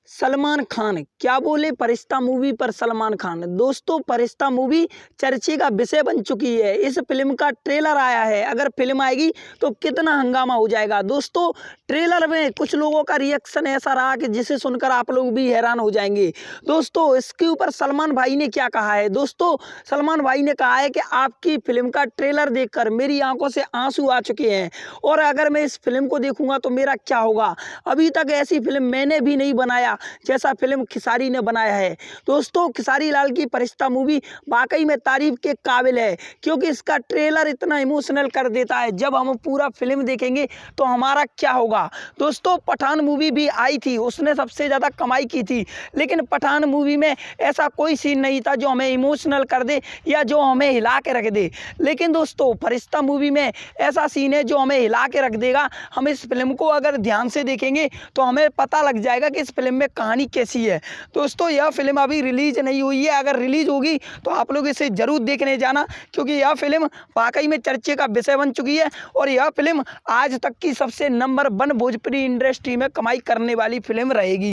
सलमान खान क्या बोले फरिश्ता मूवी पर सलमान खान। दोस्तों, फरिश्ता मूवी चर्चे का विषय बन चुकी है। इस फिल्म का ट्रेलर आया है। अगर फिल्म आएगी तो कितना हंगामा हो जाएगा। दोस्तों, ट्रेलर में कुछ लोगों का रिएक्शन ऐसा रहा कि जिसे सुनकर आप लोग भी हैरान हो जाएंगे। दोस्तों, इसके ऊपर सलमान भाई ने क्या कहा है। दोस्तों, सलमान भाई ने कहा है कि आपकी फिल्म का ट्रेलर देखकर मेरी आंखों से आंसू आ चुके हैं और अगर मैं इस फिल्म को देखूंगा तो मेरा क्या होगा। अभी तक ऐसी फिल्म मैंने भी नहीं बनाया जैसा फिल्म खेसारी ने बनाया है। दोस्तों, खेसारी लाल की फरिश्ता मूवी वाकई में तारीफ के काबिल है, क्योंकि इसका ट्रेलर इतना इमोशनल कर देता है। जब हम पूरा फिल्म देखेंगे तो हमारा क्या होगा। दोस्तों, पठान मूवी भी आई थी, उसने सबसे ज़्यादा कमाई की थी, लेकिन पठान मूवी में ऐसा कोई सीन नहीं था जो हमें इमोशनल कर दे या जो हमें हिला के रख दे। लेकिन दोस्तों, फरिश्ता मूवी में ऐसा सीन है जो हमें हिला के रख देगा। हम इस फिल्म को अगर ध्यान से देखेंगे तो हमें पता लग जाएगा कि इस फिल्म में कहानी कैसी है। दोस्तों, यह फिल्म अभी रिलीज नहीं हुई है। अगर रिलीज होगी तो आप लोग इसे जरूर देखने जाना, क्योंकि यह फिल्म वाकई में चर्चे का विषय बन चुकी है और यह फिल्म आज तक की सबसे नंबर 1 भोजपुरी इंडस्ट्री में कमाई करने वाली फिल्म रहेगी।